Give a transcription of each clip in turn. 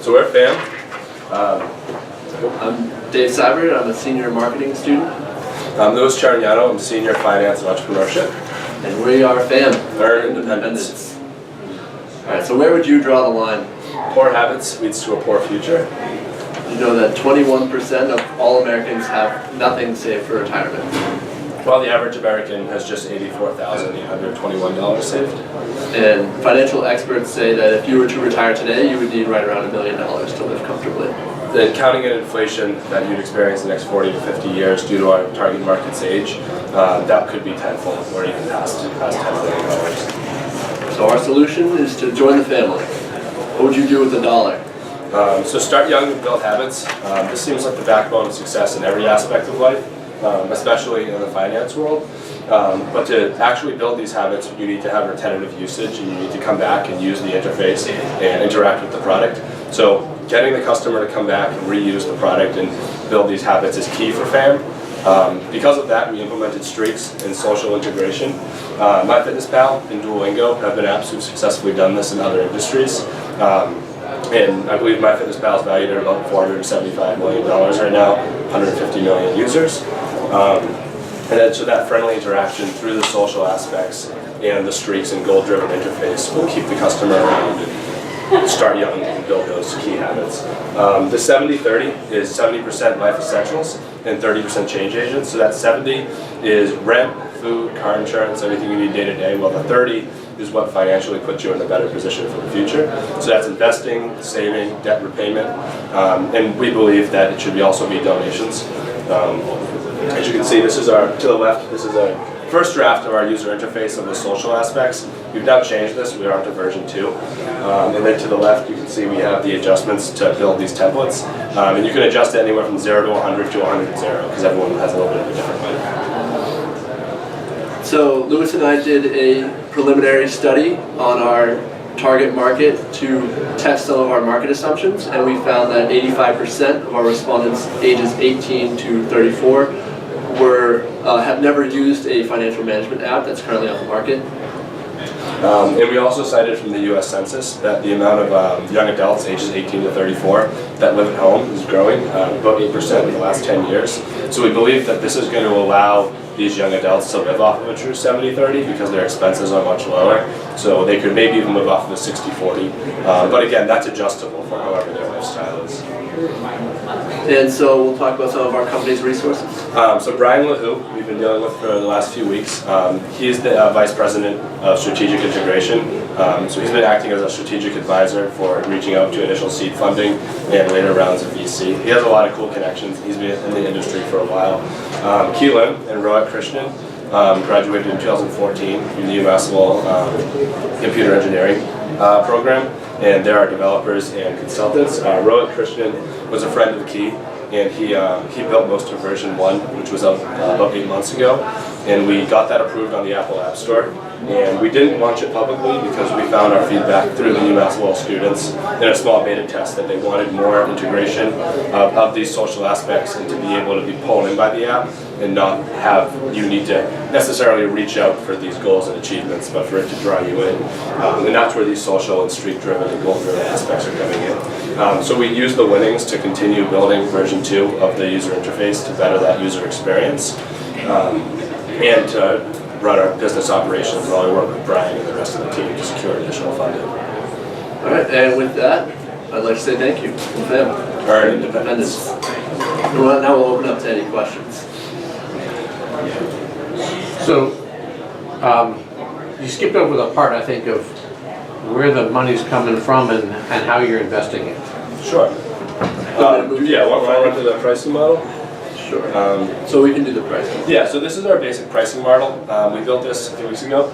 So we're FAM. I'm Dave Seibert. I'm a senior marketing student. I'm Louis Charignano. I'm senior finance and entrepreneurship. And we are FAM. Earn independence. Alright, so where would you draw the line? Poor habits leads to a poor future. You know that 21% of all Americans have nothing saved for retirement. While the average American has just $84,821 saved. And financial experts say that if you were to retire today, you would need right around $1 million to live comfortably. Then counting in inflation that you'd experience in the next 40 to 50 years due to our target market's age, that could be tenfold or even past $10 billion. So our solution is to join the family. What would you do with $1? So start young and build habits. This seems like the backbone of success in every aspect of life, especially in the finance world. But to actually build these habits, you need to have repetitive usage, and you need to come back and use the interface and interact with the product. So getting the customer to come back and reuse the product and build these habits is key for FAM. Because of that, we implemented streaks and social integration. MyFitnessPal and Duolingo have been apps who've successfully done this in other industries. And I believe MyFitnessPal is valued at about $475 million right now, 150 million users. And then so that friendly interaction through the social aspects and the streaks and goal-driven interface will keep the customer around and start young and build those key habits. The 70-30 is 70% life essentials and 30% change agents. So that 70 is rent, food, car insurance, everything you need day to day, while the 30 is what financially puts you in a better position for the future. So that's investing, saving, debt repayment, and we believe that it should also be donations. As you can see, this is to the left, this is a first draft of our user interface of the social aspects. We've now changed this, we are on to version 2. And then to the left, you can see we have the adjustments to build these templates. And you can adjust it anywhere from 0 to 100 to 100 to 0, because everyone has a little bit of a different way. So Louis and I did a preliminary study on our target market to test some of our market assumptions, and we found that 85% of our respondents ages 18 to 34 have never used a financial management app that's currently on the market. And we also cited from the U.S. Census that the amount of young adults ages 18 to 34 that live at home is growing, about 8% in the last 10 years. So we believe that this is going to allow these young adults to live off of a true 70-30 because their expenses are much lower. So they could maybe even live off of a 60-40. But again, that's adjustable for however their lifestyle is. And so we'll talk about some of our company's resources. So Brian LaHoo, we've been dealing with for the last few weeks. He's the Vice President of Strategic Integration. So he's been acting as a strategic advisor for reaching out to initial seed funding and later rounds of VC. He has a lot of cool connections. He's been in the industry for a while. Ki Lim and Rohit Krishnan graduated in 2014 from the UMass Lowell Computer Engineering program, and they're our developers and consultants. Rohit Krishnan was a friend of Ki, and he built most of version 1, which was out about 8 months ago, and we got that approved on the Apple App Store. And we didn't launch it publicly because we found our feedback through the UMass Lowell students in a small beta test that they wanted more integration of these social aspects and to be able to be pulled in by the app and not have you need to necessarily reach out for these goals and achievements, but for it to draw you in. And that's where these social and streak-driven and goal-driven aspects are coming in. So we use the winnings to continue building version 2 of the user interface to better that user experience and to run our business operations while we work with Brian and the rest of the team to secure additional funding. All right, and with that, I'd like to say thank you to FAM. Earn independence. Now we'll open up to any questions. So, you skipped over the part, I think, of where the money's coming from and how you're investing it. Sure. Yeah, want to run to the pricing model? Sure. So we can do the pricing. Yeah, so this is our basic pricing model. We built this a few weeks ago.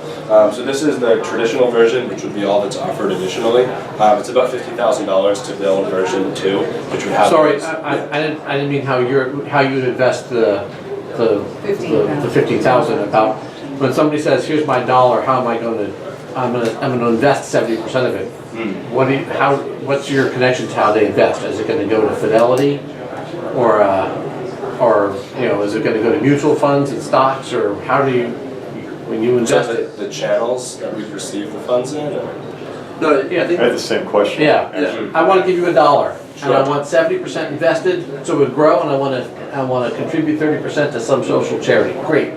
So this is the traditional version, which would be all that's offered additionally. It's about $50,000 to build version 2, which would have. Sorry, I didn't mean how you'd invest the 50,000. About when somebody says, "Here's my dollar," how am I going to? I'm going to invest 70% of it. What's your connection to how they invest? Is it going to go to Fidelity, or is it going to go to mutual funds and stocks, or how do you, when you invest it? The channels that we've received the funds in? No, Yeah, I think I had the same question. Yeah. actually. I want to give you $1, and I Sure. want 70% invested, so it would grow, and I want to contribute 30% to some social charity. Great.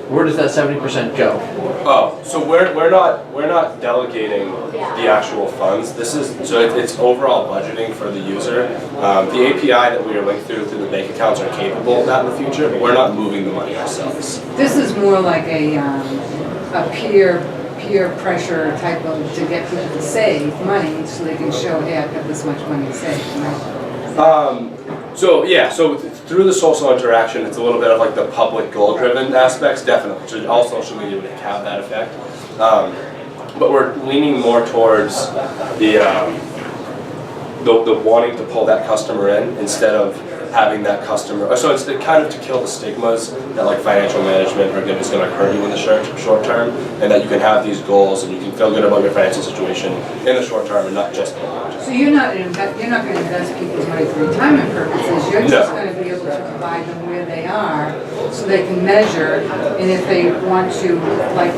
Where does that 70% go? Oh, so we're not delegating the actual funds. This is so it's overall budgeting for the user. The API that we are linked through the bank accounts are capable of that in the future, but we're not moving the money ourselves. This is more like a peer pressure type of, to get people to save money so they can show, hey, I've got this much money to save, right? So yeah, so through the social interaction, it's a little bit of like the public goal-driven aspects, definitely. So all social media would have that effect, but we're leaning more towards the wanting to pull that customer in instead of having that customer. So it's kind of to kill the stigmas that like financial management or is going to hurt you in the short term, and that you can have these goals and you can feel good about your financial situation in the short term and not just in the long term. So you're not going to invest people's money for retirement purposes, you're just going to be able to provide them where they are so they can measure, and if they want to, like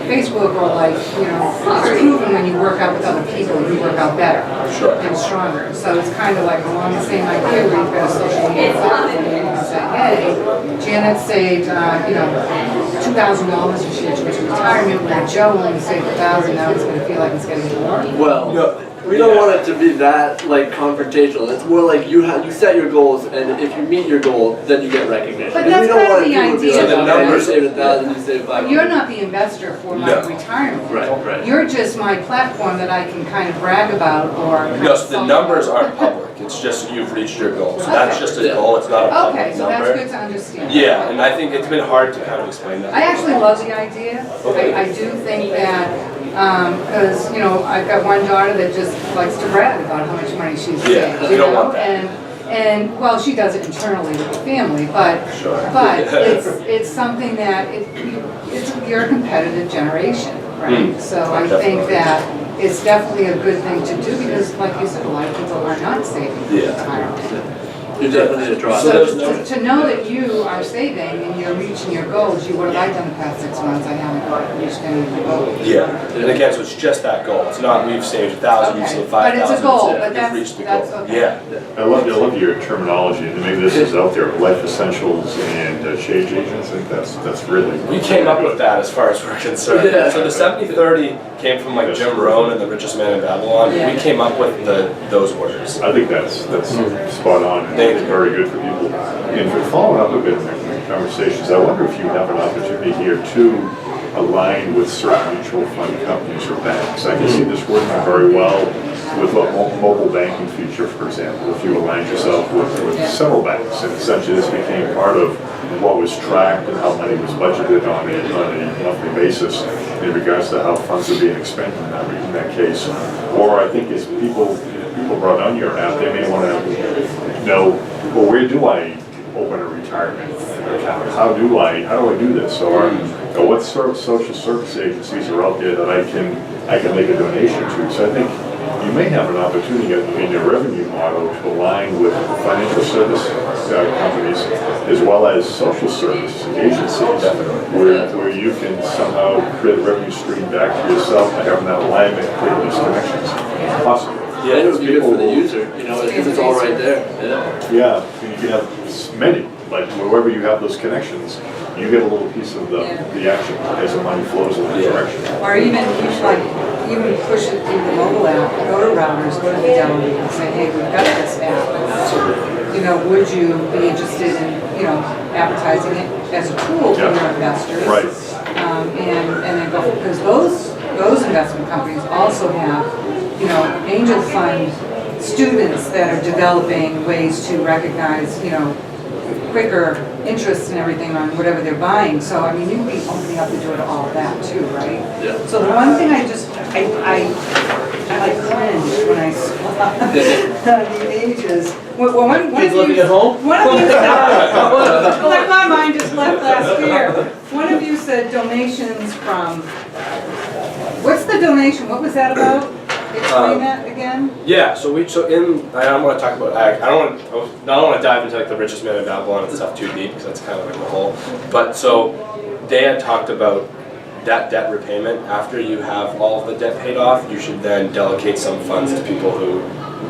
Facebook or like, you know, it's proven when you work out with other people, you work out better Sure. and stronger. So it's kind of like along the same idea where you've got a social media platform where you can say, hey, Janet saved, you know, $2,000 this year towards retirement, where Joe only saved $1,000, now he's going to feel like he's getting more. well, No, we don't want it to be that like confrontational. It's more like you set your goals, and if you meet your goal, then you get recognition. But And that's we don't kind of want the people to be idea. like, So the okay, numbers- you saved 1,000, you saved 500. But you're not the investor for my No. retirement. Right. You're just my platform that I can kind of brag about or. kind No, of so the sell numbers about. aren't public. It's just you've reached your goal. So that's Okay. just a Yeah. goal. It's not a public Okay, so number. that's good to understand. Yeah, and I think it's been hard to kind of explain that. I actually love the idea. Okay. I do think that, because, you know, I've got one daughter that just likes to brag about how much money she's Yeah, saved. we don't know? want that. And, well, she does it internally with the family, but Sure. it's something that, you're a competitive generation, right? So I think Definitely. that it's definitely a good thing to do because, like you said, a lot of people are not saving for Yeah. retirement. You're definitely a draw. So So there's to know that you are saving and you're reaching your goals, what have I done the past 6 months? I haven't reached any of my goals. Yeah, and again, so it's just that goal. It's not we've saved 1,000, we've Okay. saved But 5,000. it's a goal, but we've that's- reached the that's goal. okay. Yeah. I love your terminology, and maybe this is out there, life essentials and change agents. I think that's really. We came up with that as far as we're concerned. Yeah. So the 70-30 came from like Jim Rohn and the Richest Man in Babylon. Yeah. We came up with those words. I think that's spot on, and Thank it's you. very good for people. And for following up a bit in the conversations, I wonder if you have an opportunity here to align with certain mutual fund companies or banks. I can see this working very well with a mobile banking feature, for example, if you aligned yourself with several banks, and essentially this became part of what was tracked and how money was budgeted on a monthly basis in regards to how funds are being expended in that case. Or I think as people brought on your app, they may want to know, well, where do I open a retirement account? How do I do this? Or what sort of social service agencies are out there that I can make a donation to? So I think you may have an opportunity in your revenue model to align with financial service companies as well as social service agencies, where you can somehow create a revenue stream back to yourself by having that alignment, create these connections. Possibly. Yeah, it would be good for the user, you know, because it's all right there. Yeah. Yeah, and you can have many, like wherever you have those connections, you get a little piece of the action as the money flows in that direction. Or even, even push it through the mobile app, go to routers, go to Fidelity and say, hey, we've got this app. You know, would you be interested in, you know, advertising it as a tool for Yeah. your investors? Right. And then go, because those investment companies also have, you know, angel fund students that are developing ways to recognize, you know, quicker interest and everything on whatever they're buying. So, I mean, you'd be opening up the door to all of that too, right? Yeah. So the one thing I like cringed when I saw the ages. Well, one of Kids living you, at home? one of you said, like my mind just left last year. One of you said donations from, what's the donation? What was that about? Explain that again? Yeah, so I don't want to talk about, I don't want to dive into like the Richest Man in Babylon and stuff too deep because that's kind of like the whole. But so they had talked about that debt repayment, after you have all of the debt paid off, you should then delegate some funds to people who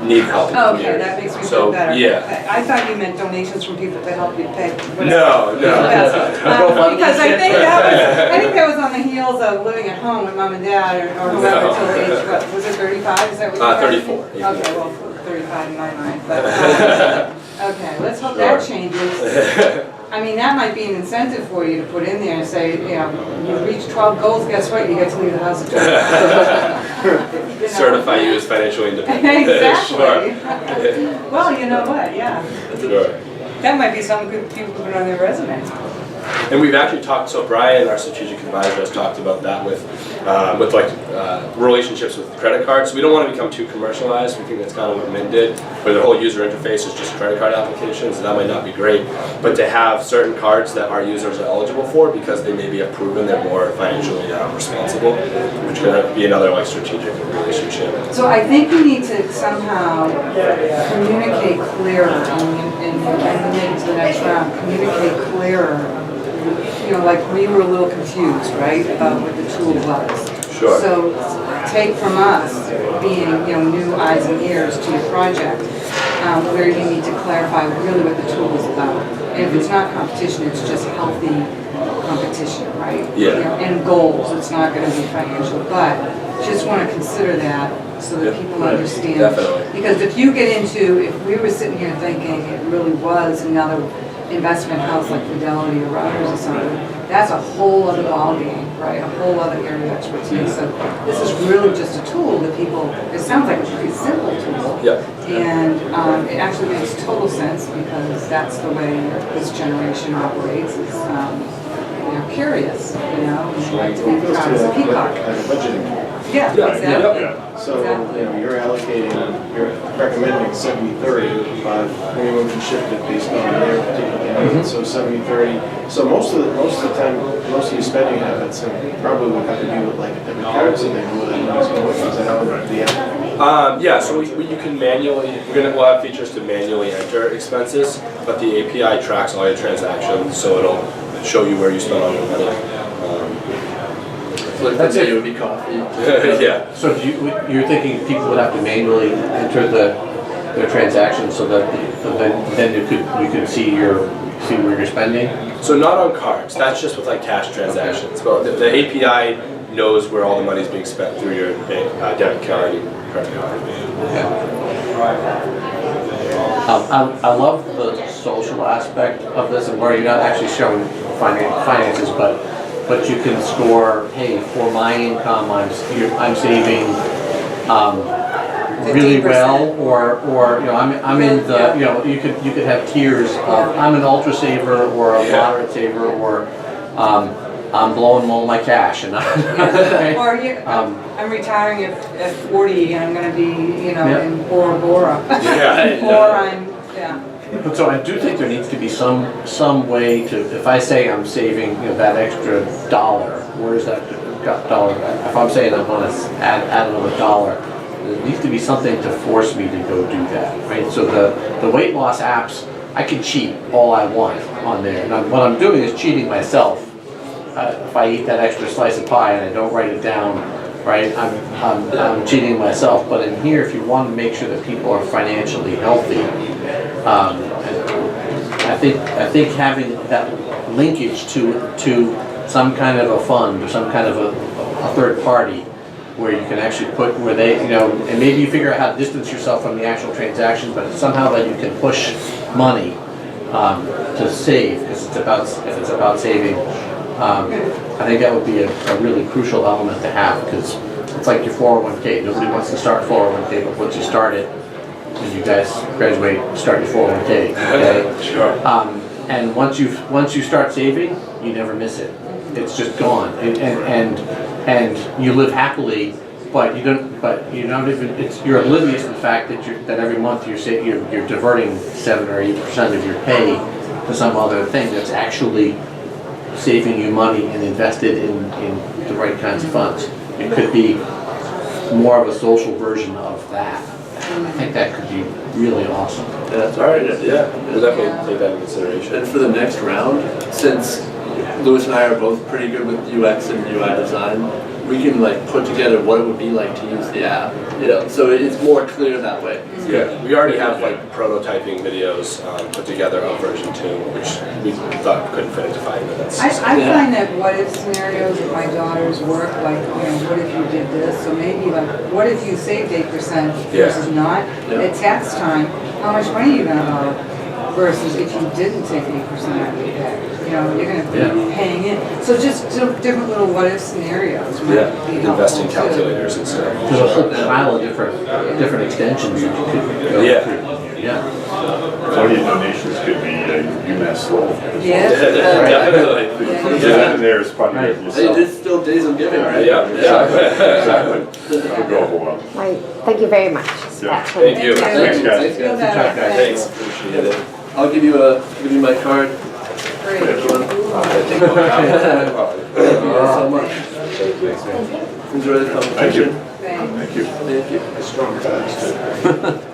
need help in the Oh, community. okay, that makes me So, feel better. yeah. I thought you meant donations from people to help you pay. whatever. No, That's- no. Because I think that was on the heels of living at home with mom and dad or whoever No. till age, what, was it 35? Is that what you said? 34. Okay, well, 35 in my mind, but, okay, let's hope Sure. that changes. I mean, that might be an incentive for you to put in there and say, you know, you reach 12 goals, guess what, you get to leave the house at 12. You know? Certify you as financially independent. Exactly. Sure. Well, you know what, yeah. Sure. That might be something good people put on their resume. And we've actually talked, so Brian, our strategic advisor, has talked about that with relationships with credit cards. So we don't want to become too commercialized. We think that's kind of what Mint did, where their whole user interface is just credit card applications, and that might not be great. But to have certain cards that our users are eligible for because they maybe have proven they're more financially responsible, which could be another like strategic relationship. So I think we need to somehow communicate clearer, and maybe to the next round, communicate clearer. You know, like we were a little confused, right, about what the tool was. Sure. So take from us being, you know, new eyes and ears to your project, where you need to clarify really what the tool is about. And if it's not competition, it's just healthy competition, right? Yeah. You know, and goals, it's not gonna be financial, but just wanna consider that so that Yeah. people understand. Definitely. Because if you get into, if we were sitting here thinking it really was another investment house like Fidelity or Rogers or something, that's a whole other ballgame, right? A whole other area of expertise. So this is really just a tool that people, it sounds like a pretty simple tool. Yeah. And it actually makes total sense because that's the way this generation operates, is they're curious, you know, and they like to be proud as a peacock. Budgeting. Yeah, Yeah, exactly. yeah. So, you know, you're allocating, you're recommending 70-30, but anyone can shift it based on their particular needs, so 70-30. So most of the time, most of your spending habits probably would have to do with like debit cards and then with Yeah, so you can manually, we'll have features to manually enter expenses, but the API tracks all your transactions, so it'll show you where you spend all your money. Like That's today it. it would be coffee. Yeah. So you're thinking people would have to manually enter their transactions so that then you could see where you're spending? So not on cards, that's just with like cash transactions, but the API knows where all the money's being spent through your bank, debit card and credit card. I love the social aspect of this, and where you're not actually showing finances, but you can score, hey, for my income, I'm saving really 15%. well, or you know, I'm in the, you know, you could have tiers of, I'm an ultra saver or a Yeah. moderate saver, or I'm blowing all my cash, and Or I'm retiring at 40 and I'm gonna be, you know, Yeah. in Bora Bora. Yeah. Or I'm, yeah. But so I do think there needs to be some way to, if I say I'm saving, you know, that extra dollar, where's that dollar? If I'm saying I'm gonna add another dollar, there needs to be something to force me to go do that, right? So the weight loss apps, I can cheat all I want on there. And what I'm doing is cheating myself. If I eat that extra slice of pie and I don't write it down, right, I'm cheating myself. But in here, if you want to make sure that people are financially healthy, I think having that linkage to some kind of a fund or some kind of a third party where you can actually put where they, you know, and maybe you figure out how to distance yourself from the actual transaction, but somehow that you can push money to save, because if it's about saving. I think that would be a really crucial element to have, because it's like your 401k. Nobody wants to start 401k, but once you start it, when you guys graduate, start your 401k. Okay? Sure. And once you start saving, you never miss it. It's just gone, and you live happily. But you don't. But you're not even. You're oblivious to the fact that every month you're diverting 7 or 8% of your pay to some other thing that's actually saving you money and invested in the right kinds of funds. It could be more of a social version of that. I think that could be really awesome. Yeah, that's all right. Yeah, we'll definitely take that into consideration. And for the next round, since Louis and I are both pretty good with UX and UI design. We can like put together what it would be like to use the app, you know, so it's more clear that way. Yeah, we already have like prototyping videos put together of version 2, which we thought couldn't fit into 5 minutes. I Yeah. find that what if scenarios at my daughter's work, like, you know, what if you did this? So maybe like, what if you saved 8% versus not? Yeah. At tax time, how much money are you gonna borrow? Versus if you didn't take 8% out of your pay, you know, you're gonna be paying in. So just different little what if scenarios might Yeah, be helpful investing too. calculators and stuff. There's a whole pile of different extensions that you could go Yeah. through. Yeah. One of your donations could be UMass Lowell. Yes. Definitely. Put that in there as part of Right. Hey, yourself. it's still Days of Giving, right? Yeah, Exactly. That'll go over well. Right, thank you very much. Yeah. Thank you. Thanks, guys. Thanks, Feel guys. better. Good job, guys. Thanks, appreciate it. I'll give you my card. Great. Thank you so much. Enjoy the Thank you. competition. Thanks. Thank you. Thank you. Strong ties, too.